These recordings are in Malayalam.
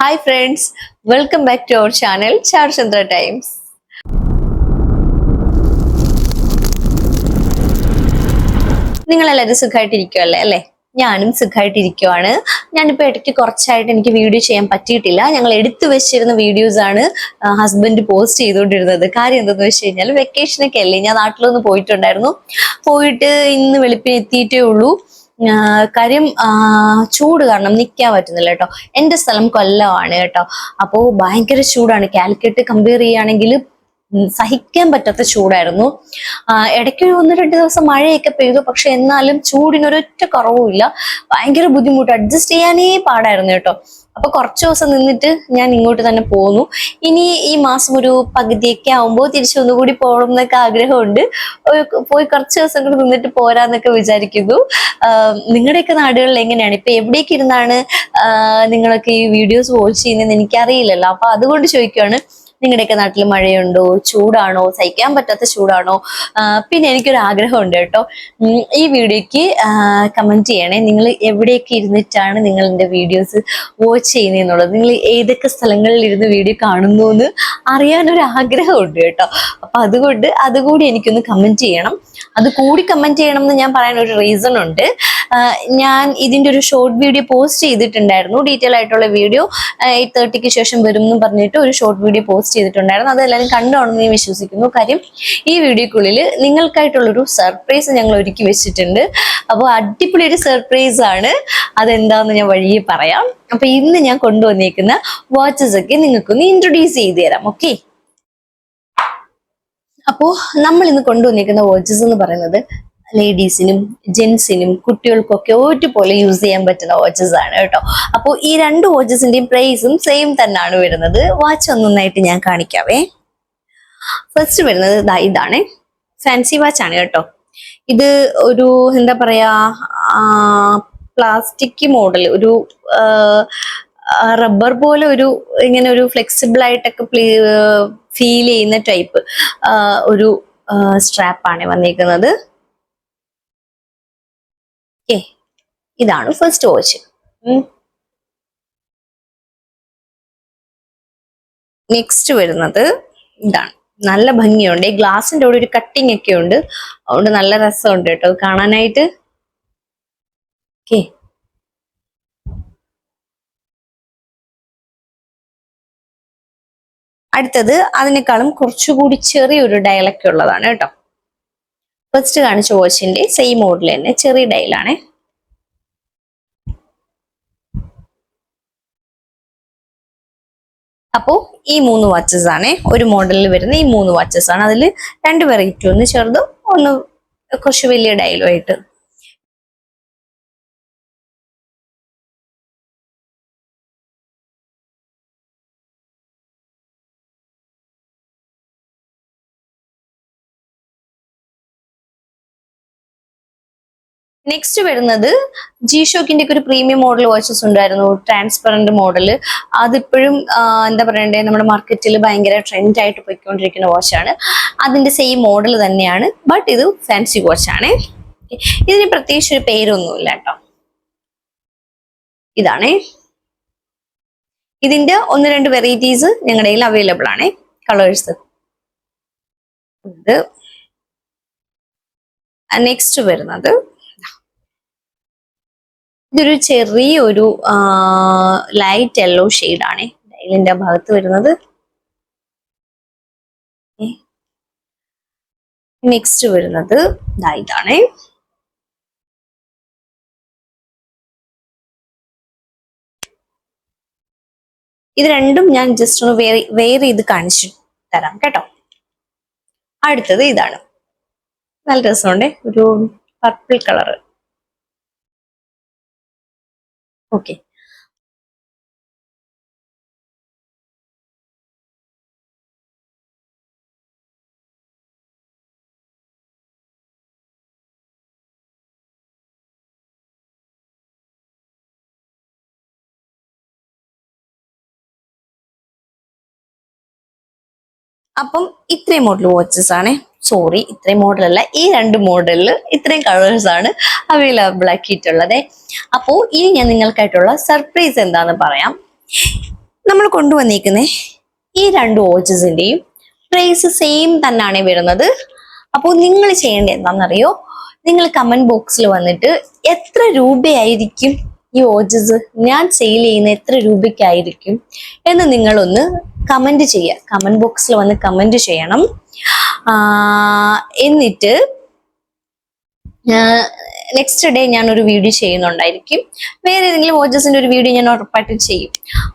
Hi friends, welcome back to our channel Charchandra Times. നിങ്ങളെല്ലാവരും സുഖമായിട്ടിരിക്കുവല്ലേ അല്ലേ? ഞാനും സുഖമായിട്ടിരിക്കുവാണ്. ഞാനിപ്പോൾ ഇടയ്ക്ക് കുറച്ചായിട്ട് എനിക്ക് വീഡിയോ ചെയ്യാൻ പറ്റിയിട്ടില്ല. ഞങ്ങൾ എടുത്തു വെച്ചിരുന്ന വീഡിയോസ് ആണ് ഹസ്ബൻഡ് പോസ്റ്റ് ചെയ്തുകൊണ്ടിരുന്നത്. കാര്യം എന്താണെന്ന് വെച്ച് കഴിഞ്ഞാൽ വെക്കേഷനൊക്കെ അല്ലേ, ഞാൻ നാട്ടിലൊന്ന് പോയിട്ടുണ്ടായിരുന്നു. പോയിട്ട് ഇന്ന് വെളുപ്പിന് എത്തിയിട്ടേ ഉള്ളൂ. കാര്യം ചൂട് കാരണം നിൽക്കാൻ പറ്റുന്നില്ല കേട്ടോ. എൻ്റെ സ്ഥലം കൊല്ലമാണ് കേട്ടോ. അപ്പോൾ ഭയങ്കര ചൂടാണ്. കാലിക്കറ്റ് കമ്പയർ ചെയ്യുകയാണെങ്കിൽ സഹിക്കാൻ പറ്റാത്ത ചൂടായിരുന്നു. ഇടയ്ക്ക് ഒന്ന് രണ്ട് ദിവസം മഴയൊക്കെ പെയ്തു, പക്ഷെ എന്നാലും ചൂടിനൊരൊറ്റ കുറവുമില്ല. ഭയങ്കര ബുദ്ധിമുട്ട്, അഡ്ജസ്റ്റ് ചെയ്യാനേ പാടായിരുന്നു കേട്ടോ. അപ്പൊ കുറച്ചു ദിവസം നിന്നിട്ട് ഞാൻ ഇങ്ങോട്ട് തന്നെ പോന്നു. ഇനി ഈ മാസം ഒരു പകുതിയൊക്കെ ആവുമ്പോൾ തിരിച്ചൊന്നുകൂടി പോകണം എന്നൊക്കെ ആഗ്രഹമുണ്ട്. പോയി കുറച്ച് ദിവസം കൂടി നിന്നിട്ട് പോരാന്നൊക്കെ വിചാരിക്കുന്നു. നിങ്ങളുടെയൊക്കെ നാടുകളിൽ എങ്ങനെയാണ്? ഇപ്പൊ എവിടേക്ക് ഇരുന്നാണ് നിങ്ങളൊക്കെ ഈ വീഡിയോസ് വാച്ച് ചെയ്യുന്നതെന്ന് എനിക്കറിയില്ലല്ലോ. അപ്പൊ അതുകൊണ്ട് ചോദിക്കുകയാണ്, നിങ്ങളുടെയൊക്കെ നാട്ടിൽ മഴയുണ്ടോ, ചൂടാണോ, സഹിക്കാൻ പറ്റാത്ത ചൂടാണോ? പിന്നെ എനിക്കൊരു ആഗ്രഹമുണ്ട് കേട്ടോ, ഈ വീഡിയോക്ക് കമന്റ് ചെയ്യണേ, നിങ്ങൾ എവിടെയൊക്കെ ഇരുന്നിട്ടാണ് നിങ്ങൾ എൻ്റെ വീഡിയോസ് വാച്ച് ചെയ്യുന്നതെന്നുള്ളത്. നിങ്ങൾ ഏതൊക്കെ സ്ഥലങ്ങളിൽ ഇരുന്ന് വീഡിയോ കാണുന്നു എന്ന് അറിയാനൊരു ആഗ്രഹമുണ്ട് കേട്ടോ. അപ്പൊ അതുകൊണ്ട് അതുകൂടി എനിക്കൊന്ന് കമന്റ് ചെയ്യണം. അത് കൂടി കമന്റ് ചെയ്യണം എന്ന് ഞാൻ പറയാൻ ഒരു റീസൺ ഉണ്ട്. ഞാൻ ഇതിന്റെ ഒരു ഷോർട്ട് വീഡിയോ പോസ്റ്റ് ചെയ്തിട്ടുണ്ടായിരുന്നു. ഡീറ്റെയിൽ ആയിട്ടുള്ള വീഡിയോ 8:30ക്ക് ശേഷം വരും എന്ന് പറഞ്ഞിട്ട് ഒരു ഷോർട്ട് വീഡിയോ പോസ്റ്റ് ചെയ്തിട്ടുണ്ടായിരുന്നു. അതെല്ലാവരും കണ്ടാണെന്ന് ഞാൻ വിശ്വസിക്കുന്നു. കാര്യം ഈ വീഡിയോക്കുള്ളിൽ നിങ്ങൾക്കായിട്ടുള്ളൊരു സർപ്രൈസ് ഞങ്ങൾ ഒരുക്കി വെച്ചിട്ടുണ്ട്. അപ്പോൾ അടിപൊളി ഒരു സർപ്രൈസ് ആണ്. അതെന്താന്ന് ഞാൻ വഴിയെ പറയാം. അപ്പൊ ഇന്ന് ഞാൻ കൊണ്ടുവന്നേക്കുന്ന വാച്ചസ് ഒക്കെ നിങ്ങൾക്കൊന്ന് ഇൻട്രൊഡ്യൂസ് ചെയ്ത് തരാം. ഓക്കെ, അപ്പോ നമ്മൾ ഇന്ന് കൊണ്ടുവന്നിരിക്കുന്ന വാച്ചസ് എന്ന് പറയുന്നത് ലേഡീസിനും ജെന്റ്സിനും കുട്ടികൾക്കൊക്കെ ഒരുപോലെ യൂസ് ചെയ്യാൻ പറ്റുന്ന വാച്ചസ് ആണ് കേട്ടോ. അപ്പോൾ ഈ രണ്ട് വാച്ചസിന്റെയും പ്രൈസും സെയിം തന്നെയാണ് വരുന്നത്. വാച്ച് ഒന്നൊന്നായിട്ട് ഞാൻ കാണിക്കാവേ. ഫസ്റ്റ് വരുന്നത് ഇതാണ്, ഫാൻസി വാച്ച് ആണ് കേട്ടോ. ഇത് ഒരു എന്താ പറയാ, പ്ലാസ്റ്റിക് മോഡൽ, ഒരു റബ്ബർ പോലെ ഒരു ഇങ്ങനെ ഒരു ഫ്ലെക്സിബിൾ ആയിട്ടൊക്കെ ഫീൽ ചെയ്യുന്ന ടൈപ്പ് ഒരു സ്ട്രാപ്പാണ് വന്നിരിക്കുന്നത്. ഇതാണ് ഫസ്റ്റ് വാച്ച്. നെക്സ്റ്റ് വരുന്നത് ഇതാണ്. നല്ല ഭംഗിയുണ്ട്. ഈ ഗ്ലാസിന്റെ കൂടെ ഒരു കട്ടിങ് ഒക്കെ ഉണ്ട്, അതുകൊണ്ട് നല്ല രസമുണ്ട് കേട്ടോ കാണാനായിട്ട്. ഓക്കെ, അടുത്തത് അതിനേക്കാളും കുറച്ചുകൂടി ചെറിയൊരു ഡയലൊക്കെ ഉള്ളതാണ് കേട്ടോ. ഫസ്റ്റ് കാണിച്ച വാച്ചിന്റെ സെയിം മോഡൽ തന്നെ, ചെറിയ ഡയലാണ്. അപ്പോ ഈ മൂന്ന് വാച്ചസ് ആണ് ഒരു മോഡലിൽ വരുന്ന. ഈ മൂന്ന് വാച്ചസ് ആണ്. അതിൽ രണ്ട് വെറൈറ്റി, ഒന്ന് ചെറുതും ഒന്ന് കുറച്ച് വലിയ ഡയലും ആയിട്ട്. നെക്സ്റ്റ് വരുന്നത് G-Shockന്റെ ഒരു പ്രീമിയം മോഡൽ വാച്ചസ് ഉണ്ടായിരുന്നു, ട്രാൻസ്പെറന്റ് മോഡല്. അതിപ്പോഴും എന്താ പറയണ്ടേ, നമ്മുടെ മാർക്കറ്റിൽ ഭയങ്കര ട്രെൻഡ് ആയിട്ട് പോയിക്കൊണ്ടിരിക്കുന്ന വാച്ചാണ്. അതിന്റെ സെയിം മോഡൽ തന്നെയാണ്, ബട്ട് ഇത് ഫാൻസി വാച്ചാണ്. ഇതിന് പ്രത്യേകിച്ച് ഒരു പേരൊന്നുമില്ല കേട്ടോ. ഇതാണ്. ഇതിന്റെ ഒന്ന് രണ്ട് വെറൈറ്റീസ് ഞങ്ങളുടെ കയ്യിൽ അവൈലബിൾ ആണ്, കളേഴ്സ്. ഇത് നെക്സ്റ്റ് വരുന്നത് ഇതൊരു ചെറിയൊരു ലൈറ്റ് യെല്ലോ ഷെയ്ഡാണ് ഡയലിന്റെ ഭാഗത്ത് വരുന്നത്. നെക്സ്റ്റ് വരുന്നത് ഇതാണ്. ഇത് രണ്ടും ഞാൻ ജസ്റ്റ് ഒന്ന് വെയർ ചെയ്ത് കാണിച്ചു തരാം കേട്ടോ. അടുത്തത് ഇതാണ്, നല്ല രസമുണ്ട്, ഒരു പർപ്പിൾ കളറ്. ഓക്കെ, അപ്പം ഇത്രയും മോഡൽ വാച്ചസ് ആണ്. സോറി, ഇത്രയും മോഡലല്ല, ഈ രണ്ട് മോഡലിൽ ഇത്രയും കളേഴ്സ് ആണ് അവൈലബിൾ ആക്കിയിട്ടുള്ളത്. അപ്പോൾ ഇനി ഞാൻ നിങ്ങൾക്കായിട്ടുള്ള സർപ്രൈസ് എന്താന്ന് പറയാം. നമ്മൾ കൊണ്ടുവന്നേക്കുന്നേ ഈ രണ്ട് വാച്ചസിന്റെയും പ്രൈസ് സെയിം തന്നെയാണ് വരുന്നത്. അപ്പോൾ നിങ്ങൾ ചെയ്യേണ്ടത് എന്താണെന്നറിയോ, നിങ്ങൾ കമന്റ് ബോക്സിൽ വന്നിട്ട് എത്ര രൂപയായിരിക്കും ഈ വാച്ചസ് ഞാൻ സെയിൽ ചെയ്യുന്ന എത്ര രൂപയ്ക്കായിരിക്കും എന്ന് നിങ്ങളൊന്ന് കമന്റ് ചെയ്യുക. കമന്റ് ബോക്സിൽ വന്ന് കമന്റ് ചെയ്യണം. എന്നിട്ട് നെക്സ്റ്റ് ഡേ ഞാൻ ഒരു വീഡിയോ ചെയ്യുന്നുണ്ടായിരിക്കും. വേറെ ഏതെങ്കിലും വാച്ചസിന്റെ ഒരു വീഡിയോ ഞാൻ ഉറപ്പായിട്ടും ചെയ്യും.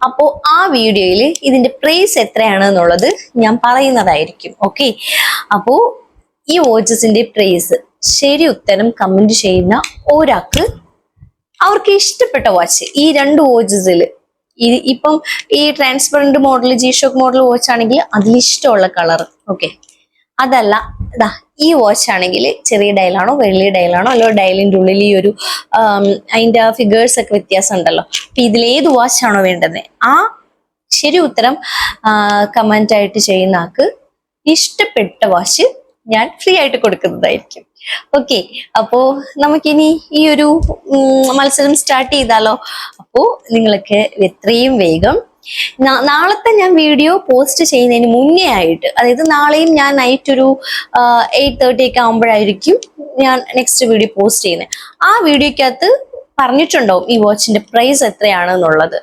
അപ്പോൾ ആ വീഡിയോയിൽ ഇതിന്റെ പ്രൈസ് എത്രയാണ് എന്നുള്ളത് ഞാൻ പറയുന്നതായിരിക്കും. ഓക്കെ, അപ്പോൾ ഈ വാച്ചസിന്റെ പ്രൈസ് ശരി ഉത്തരം കമന്റ് ചെയ്യുന്ന ഒരാൾക്ക് അവർക്ക് ഇഷ്ടപ്പെട്ട വാച്ച്, ഈ രണ്ട് വാച്ചസിൽ ഇപ്പം ഈ transparent model G-Shock model watch ആണെങ്കിൽ അതിലിഷ്ടമുള്ള കളർ, ഓക്കെ, അതല്ല ഇതാ ഈ വാച്ച് ആണെങ്കിൽ ചെറിയ ഡയലാണോ വലിയ ഡയലാണോ അല്ലോ ഡയലിന്റെ ഉള്ളിൽ ഈ ഒരു അതിന്റെ ഫിഗേഴ്സ് ഒക്കെ വ്യത്യാസം ഉണ്ടല്ലോ, അപ്പൊ ഇതിലേത് വാച്ചാണോ വേണ്ടത് ആ ശരി ഉത്തരം കമന്റ് ആയിട്ട് ചെയ്യുന്ന ആൾക്ക് ഇഷ്ടപ്പെട്ട വാച്ച് ഞാൻ ഫ്രീ ആയിട്ട് കൊടുക്കുന്നതായിരിക്കും. ഓക്കെ, അപ്പോ നമുക്കിനി ഈ ഒരു മത്സരം സ്റ്റാർട്ട് ചെയ്താലോ. അപ്പോ നിങ്ങൾക്ക് എത്രയും വേഗം നാളത്തെ ഞാൻ വീഡിയോ പോസ്റ്റ് ചെയ്യുന്നതിന് മുന്നേ ആയിട്ട്, അതായത് നാളെയും ഞാൻ നൈറ്റ് ഒരു 8:30 ഒക്കെ ആകുമ്പോഴായിരിക്കും ഞാൻ നെക്സ്റ്റ് വീഡിയോ പോസ്റ്റ് ചെയ്യുന്നത്. ആ വീഡിയോക്കകത്ത് പറഞ്ഞിട്ടുണ്ടാവും ഈ വാച്ചിന്റെ പ്രൈസ് എത്രയാണെന്നുള്ളത്.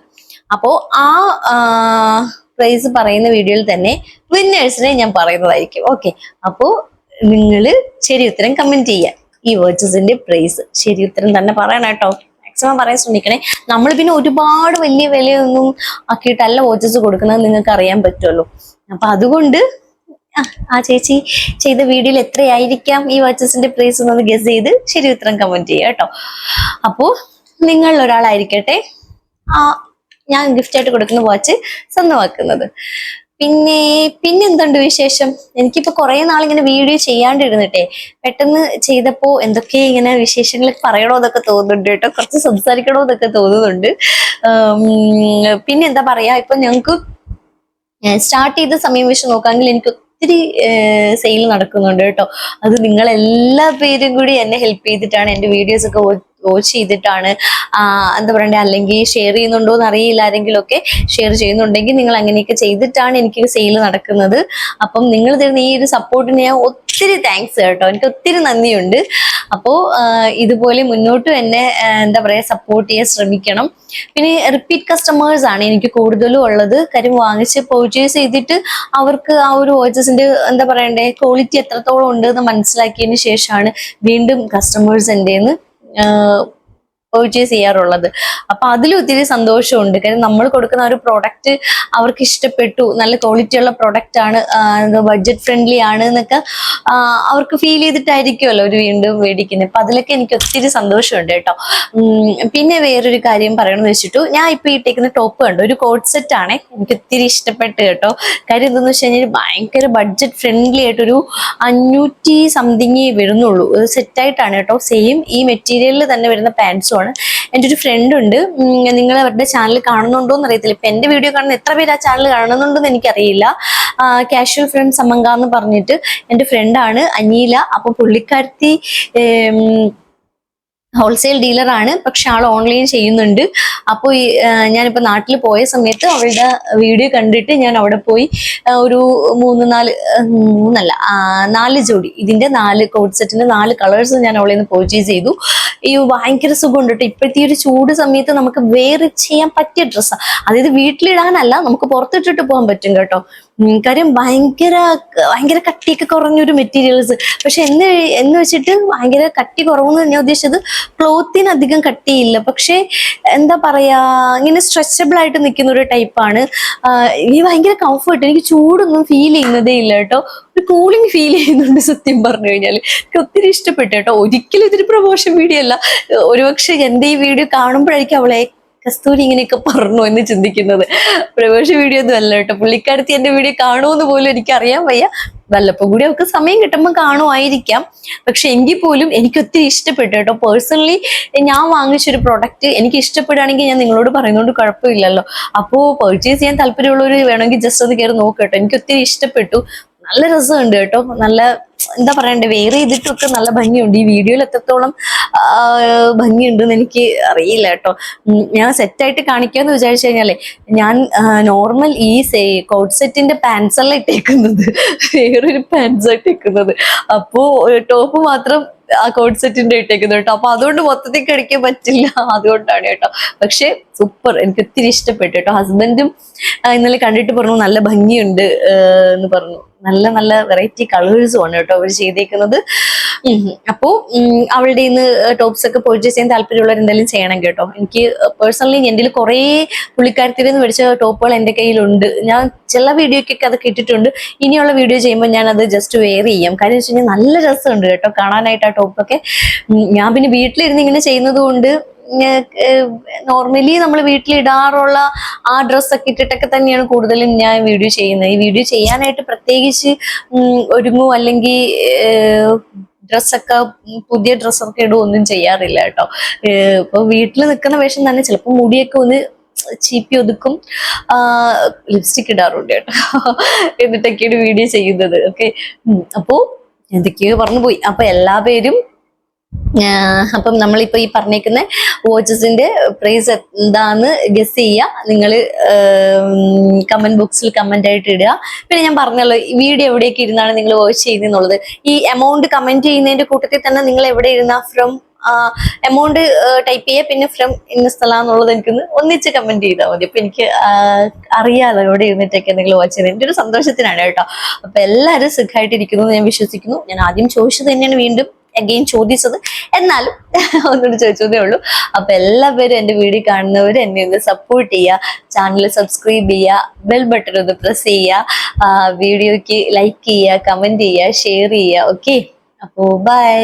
അപ്പോ ആ പ്രൈസ് പറയുന്ന വീഡിയോയിൽ തന്നെ വിന്നേഴ്സിനെ ഞാൻ പറയുന്നതായിരിക്കും. ഓക്കെ, അപ്പോ നിങ്ങൾ ശരി ഉത്തരം കമന്റ് ചെയ്യുക. ഈ വാച്ചസിന്റെ പ്രൈസ് ശരി ഉത്തരം തന്നെ പറയണം കേട്ടോ, മാക്സിമം പറയാൻ ശ്രമിക്കണേ. നമ്മൾ പിന്നെ ഒരുപാട് വലിയ വിലയൊന്നും ആക്കിയിട്ടല്ല വാച്ചസ് കൊടുക്കുന്നത്, നിങ്ങൾക്ക് അറിയാൻ പറ്റുമല്ലോ. അപ്പൊ അതുകൊണ്ട് ആ ചേച്ചി ചെയ്ത വീഡിയോയിൽ എത്രയായിരിക്കാം ഈ വാച്ചസിന്റെ പ്രൈസ് എന്നൊന്ന് ഗസ് ചെയ്ത് ശരി ഉത്തരം കമന്റ് ചെയ്യുക കേട്ടോ. അപ്പോ നിങ്ങൾ ഒരാളായിരിക്കട്ടെ ഞാൻ ഗിഫ്റ്റ് ആയിട്ട് കൊടുക്കുന്ന വാച്ച് സ്വന്തമാക്കുന്നത്. പിന്നെ എന്തുണ്ട് വിശേഷം? എനിക്കിപ്പോ കുറെ നാളിങ്ങനെ വീഡിയോ ചെയ്യാണ്ടിരുന്നിട്ടേ പെട്ടെന്ന് ചെയ്തപ്പോ എന്തൊക്കെ ഇങ്ങനെ വിശേഷങ്ങൾ പറയണോ എന്നൊക്കെ തോന്നുന്നുണ്ട് കേട്ടോ, കുറച്ച് സംസാരിക്കണോ എന്നൊക്കെ തോന്നുന്നുണ്ട്. പിന്നെ എന്താ പറയാ, ഇപ്പൊ ഞങ്ങക്ക് സ്റ്റാർട്ട് ചെയ്ത സമയം വെച്ച് നോക്കാമെങ്കിൽ എനിക്ക് ഒത്തിരി സെയിൽ നടക്കുന്നുണ്ട് കേട്ടോ. അത് നിങ്ങൾ എല്ലാ പേരും കൂടി എന്നെ ഹെൽപ്പ് ചെയ്തിട്ടാണ്, എന്റെ വീഡിയോസ് ഒക്കെ വാച്ച് ചെയ്തിട്ടാണ്, എന്താ പറയണ്ടേ, അല്ലെങ്കിൽ ഷെയർ ചെയ്യുന്നുണ്ടോ എന്ന് അറിയില്ല, ആരെങ്കിലും ഒക്കെ ഷെയർ ചെയ്യുന്നുണ്ടെങ്കിൽ നിങ്ങൾ അങ്ങനെയൊക്കെ ചെയ്തിട്ടാണ് എനിക്ക് സെയിൽ നടക്കുന്നത്. അപ്പം നിങ്ങൾ തരുന്ന ഈ ഒരു സപ്പോർട്ടിന് ഞാൻ ഒത്തിരി താങ്ക്സ് കേട്ടോ, എനിക്ക് ഒത്തിരി നന്ദിയുണ്ട്. അപ്പോൾ ഇതുപോലെ മുന്നോട്ടും എന്നെ എന്താ പറയുക സപ്പോർട്ട് ചെയ്യാൻ ശ്രമിക്കണം. പിന്നെ റിപ്പീറ്റ് കസ്റ്റമേഴ്സ് ആണ് എനിക്ക് കൂടുതലും ഉള്ളത്. കാര്യം വാങ്ങിച്ച് പർച്ചേസ് ചെയ്തിട്ട് അവർക്ക് ആ ഒരു വാച്ചസിന്റെ എന്താ പറയണ്ടേ ക്വാളിറ്റി എത്രത്തോളം ഉണ്ട് എന്ന് മനസ്സിലാക്കിയതിന് ശേഷമാണ് വീണ്ടും കസ്റ്റമേഴ്സ് എൻ്റെ പർച്ചേസ് ചെയ്യാറുള്ളത്. അപ്പൊ അതിലും ഒത്തിരി സന്തോഷമുണ്ട്. കാര്യം നമ്മൾ കൊടുക്കുന്ന ഒരു പ്രോഡക്റ്റ് അവർക്ക് ഇഷ്ടപ്പെട്ടു, നല്ല ക്വാളിറ്റി ഉള്ള പ്രോഡക്റ്റ് ആണ്, ബഡ്ജറ്റ് ഫ്രണ്ട്ലി ആണ് എന്നൊക്കെ അവർക്ക് ഫീൽ ചെയ്തിട്ടായിരിക്കുമല്ലോ അവർ വീണ്ടും മേടിക്കുന്നത്. അപ്പൊ അതിലൊക്കെ എനിക്ക് ഒത്തിരി സന്തോഷമുണ്ട് കേട്ടോ. പിന്നെ വേറൊരു കാര്യം പറയണമെന്ന് വെച്ചിട്ടു, ഞാൻ ഇപ്പൊ ഇട്ടേക്കുന്ന ടോപ്പ് കണ്ടു, ഒരു കോട്ട് സെറ്റ് ആണ്, എനിക്ക് ഒത്തിരി ഇഷ്ടപ്പെട്ടു കേട്ടോ. കാര്യം എന്താന്ന് വെച്ച് കഴിഞ്ഞാൽ ഭയങ്കര ബഡ്ജറ്റ് ഫ്രണ്ട്ലി ആയിട്ടൊരു 500 സംതിങ് വരുന്നുള്ളൂ, സെറ്റായിട്ടാണ് കേട്ടോ. സെയിം ഈ മെറ്റീരിയലിൽ തന്നെ വരുന്ന പാൻസും ആണ്. എൻ്റെ ഒരു ഫ്രണ്ട് ഉണ്ട്, നിങ്ങൾ അവരുടെ ചാനൽ കാണുന്നുണ്ടോ എന്ന് അറിയത്തില്ല. ഇപ്പൊ എന്റെ വീഡിയോ കാണുന്ന എത്ര പേര് ആ ചാനൽ കാണുന്നുണ്ടെന്ന് എനിക്കറിയില്ല. കാഷ്വൽ ഫ്രണ്ട് സമങ്ക എന്ന് പറഞ്ഞിട്ട് എൻ്റെ ഫ്രണ്ടാണ് അനീല. അപ്പൊ പുള്ളിക്കാരത്തി ഹോൾസെയിൽ ഡീലറാണ്, പക്ഷെ ആൾ ഓൺലൈൻ ചെയ്യുന്നുണ്ട്. അപ്പോൾ ഞാനിപ്പോൾ നാട്ടിൽ പോയ സമയത്ത് അവളുടെ വീഡിയോ കണ്ടിട്ട് ഞാൻ അവിടെ പോയി ഒരു 4 ജോഡി ഇതിന്റെ 4 കോട്ട് സെറ്റിന്റെ 4 കളേഴ്സ് ഞാൻ അവളിൽ നിന്ന് പർച്ചേസ് ചെയ്തു. ഈ ഭയങ്കര സുഖമുണ്ട് കേട്ടോ. ഇപ്പോഴത്തെ ഒരു ചൂട് സമയത്ത് നമുക്ക് വെയർ ചെയ്യാൻ പറ്റിയ ഡ്രസ്സാണ്, അതായത് വീട്ടിലിടാനല്ല, നമുക്ക് പുറത്തിട്ടിട്ട് പോകാൻ പറ്റും കേട്ടോ. കാര്യം ഭയങ്കര കട്ടിയൊക്കെ കുറഞ്ഞൊരു മെറ്റീരിയൽസ്, പക്ഷെ എന്ന് വെച്ചിട്ട് ഭയങ്കര കട്ടി കുറവെന്ന് ഞാൻ ഉദ്ദേശിച്ചത് ക്ലോത്തിന് അധികം കട്ടിയില്ല, പക്ഷെ എന്താ പറയാ ഇങ്ങനെ സ്ട്രെച്ചബിൾ ആയിട്ട് നിൽക്കുന്ന ഒരു ടൈപ്പാണ്. ഈ ഭയങ്കര കംഫർട്ട്, എനിക്ക് ചൂടൊന്നും ഫീൽ ചെയ്യുന്നതേ ഇല്ല കേട്ടോ, ഒരു കൂളിംഗ് ഫീൽ ചെയ്യുന്നുണ്ട് സത്യം പറഞ്ഞു കഴിഞ്ഞാൽ. എനിക്ക് ഒത്തിരി ഇഷ്ടപ്പെട്ടു കേട്ടോ. ഒരിക്കലും ഇതൊരു പ്രൊമോഷൻ വീഡിയോ അല്ല, ഒരുപക്ഷെ എന്റെ ഈ വീഡിയോ കാണുമ്പോഴായിരിക്കും അവളെ കസ്തൂരി ഇങ്ങനെയൊക്കെ പറഞ്ഞു എന്ന് ചിന്തിക്കുന്നത്. പ്രവേശ വീഡിയോ ഒന്നും അല്ല കേട്ടോ. പുള്ളിക്കാരത്തി എന്റെ വീഡിയോ കാണുമെന്ന് പോലും എനിക്ക് അറിയാൻ വയ്യ. വല്ലപ്പോൾ കൂടി അവർക്ക് സമയം കിട്ടുമ്പോൾ കാണുമായിരിക്കാം, പക്ഷെ എങ്കിൽ പോലും എനിക്ക് ഒത്തിരി ഇഷ്ടപ്പെട്ടു കേട്ടോ. പേഴ്സണലി ഞാൻ വാങ്ങിച്ചൊരു പ്രൊഡക്റ്റ് എനിക്ക് ഇഷ്ടപ്പെടുകയാണെങ്കിൽ ഞാൻ നിങ്ങളോട് പറയുന്നതുകൊണ്ട് കുഴപ്പമില്ലല്ലോ. അപ്പോൾ പർച്ചേസ് ചെയ്യാൻ താല്പര്യമുള്ളവർ വേണമെങ്കിൽ ജസ്റ്റ് ഒന്ന് കയറി നോക്കട്ടോ. എനിക്ക് ഒത്തിരി ഇഷ്ടപ്പെട്ടു, നല്ല രസമുണ്ട് കേട്ടോ. നല്ല എന്താ പറയണ്ടേ, വേറെ ചെയ്തിട്ടൊക്കെ നല്ല ഭംഗിയുണ്ട്. ഈ വീഡിയോയിൽ എത്രത്തോളം ഭംഗിയുണ്ടെന്ന് എനിക്ക് അറിയില്ല കേട്ടോ. ഞാൻ സെറ്റായിട്ട് കാണിക്കാന്ന് വിചാരിച്ചു കഴിഞ്ഞാലേ, ഞാൻ നോർമൽ ഈ കോട്ട് സെറ്റിന്റെ പാൻസ് അല്ല ഇട്ടേക്കുന്നത്, വേറൊരു പാൻസ് ഇട്ടേക്കുന്നത്. അപ്പോ ടോപ്പ് മാത്രം ആ കോട്ട് സെറ്റിന്റെ ഇട്ടേക്കുന്നത് കേട്ടോ. അപ്പൊ അതുകൊണ്ട് മൊത്തത്തിൽ കഴിക്കാൻ പറ്റില്ല, അതുകൊണ്ടാണ് കേട്ടോ. പക്ഷെ സൂപ്പർ, എനിക്ക് ഒത്തിരി ഇഷ്ടപ്പെട്ടു കേട്ടോ. ഹസ്ബൻഡും ഇന്നലെ കണ്ടിട്ട് പറഞ്ഞു നല്ല ഭംഗിയുണ്ട് എന്ന് പറഞ്ഞു. നല്ല നല്ല വെറൈറ്റി കളേഴ്സും ആണ് കേട്ടോ അവർ ചെയ്തേക്കുന്നത്. അപ്പോ അവളുടെ ഇന്ന് ടോപ്സ് ഒക്കെ പർച്ചേസ് ചെയ്യാൻ താല്പര്യമുള്ളവർ എന്തെങ്കിലും ചെയ്യണം കേട്ടോ. എനിക്ക് പേഴ്സണലി എൻ്റെ കുറേ പുള്ളിക്കാരത്തിൽ നിന്ന് മേടിച്ച ടോപ്പുകൾ എൻ്റെ കയ്യിലുണ്ട്. ഞാൻ ചില വീഡിയോക്കൊക്കെ അത് ഇട്ടിട്ടുണ്ട്. ഇനിയുള്ള വീഡിയോ ചെയ്യുമ്പോൾ ഞാൻ അത് ജസ്റ്റ് വെയർ ചെയ്യാം. കാര്യം വെച്ച് കഴിഞ്ഞാൽ നല്ല രസമുണ്ട് കേട്ടോ കാണാനായിട്ട് ആ ടോപ്പൊക്കെ. ഞാൻ പിന്നെ വീട്ടിലിരുന്ന് ഇങ്ങനെ ചെയ്യുന്നത് കൊണ്ട് നോർമലി നമ്മൾ വീട്ടിലിടാറുള്ള ആ ഡ്രസ്സൊക്കെ ഇട്ടിട്ടൊക്കെ തന്നെയാണ് കൂടുതലും ഞാൻ വീഡിയോ ചെയ്യുന്നത്. ഈ വീഡിയോ ചെയ്യാനായിട്ട് പ്രത്യേകിച്ച് ഒരുങ്ങും അല്ലെങ്കിൽ ഡ്രസ്സൊക്കെ പുതിയ ഡ്രസ്സൊക്കെ ഇടുക ഒന്നും ചെയ്യാറില്ല കേട്ടോ. ഇപ്പൊ വീട്ടിൽ നിൽക്കുന്ന വേഷം തന്നെ ചിലപ്പോൾ മുടിയൊക്കെ ഒന്ന് ചീപ്പി ഒതുക്കും, ലിപ്സ്റ്റിക് ഇടാറുണ്ട് കേട്ടോ, എന്നിട്ടൊക്കെയാണ് വീഡിയോ ചെയ്യുന്നത്. ഓക്കെ, അപ്പോ എന്തൊക്കെയോ പറഞ്ഞു പോയി. അപ്പൊ എല്ലാ പേരും അപ്പം നമ്മളിപ്പോ ഈ പറഞ്ഞേക്കുന്ന വാച്ചസിന്റെ പ്രൈസ് എന്താന്ന് ഗസ് ചെയ്യുക. നിങ്ങൾ കമന്റ് ബോക്സിൽ കമന്റ് ആയിട്ട് ഇടുക. പിന്നെ ഞാൻ പറഞ്ഞല്ലോ ഈ വീഡിയോ എവിടെയൊക്കെ ഇരുന്നാണ് നിങ്ങൾ വാച്ച് ചെയ്യുന്നത്. ഈ എമൗണ്ട് കമന്റ് ചെയ്യുന്നതിന്റെ കൂട്ടത്തിൽ തന്നെ നിങ്ങൾ എവിടെ ഇരുന്ന ഫ്രം എമൗണ്ട് ടൈപ്പ് ചെയ്യുക, പിന്നെ ഫ്രം ഇന്ന സ്ഥലം എന്നുള്ളത് എനിക്കൊന്ന് ഒന്നിച്ച് കമന്റ് ചെയ്താൽ മതി. അപ്പൊ എനിക്ക് അറിയാലോ എവിടെ ഇരുന്നിട്ടൊക്കെ നിങ്ങൾ വാച്ച് ചെയ്യുന്നത്. എൻ്റെ ഒരു സന്തോഷത്തിനാണ് കേട്ടോ. അപ്പൊ എല്ലാവരും സുഖമായിട്ടിരിക്കുന്നു ഞാൻ വിശ്വസിക്കുന്നു. ഞാൻ ആദ്യം ചോദിച്ചത് തന്നെയാണ് വീണ്ടും അഗെയിൻ ചോദിച്ചത്, എന്നാലും ഒന്നുകൂടി ചോദിച്ചതേ ഉള്ളൂ. അപ്പൊ എല്ലാവരും എൻ്റെ വീഡിയോ കാണുന്നവർ എന്നെ ഒന്ന് സപ്പോർട്ട് ചെയ്യുക, ചാനൽ സബ്സ്ക്രൈബ് ചെയ്യുക, ബെൽ ബട്ടൺ ഒന്ന് പ്രസ് ചെയ്യുക, വീഡിയോക്ക് ലൈക്ക് ചെയ്യുക, കമന്റ് ചെയ്യുക, ഷെയർ ചെയ്യുക. ഓക്കെ, അപ്പോ ബൈ.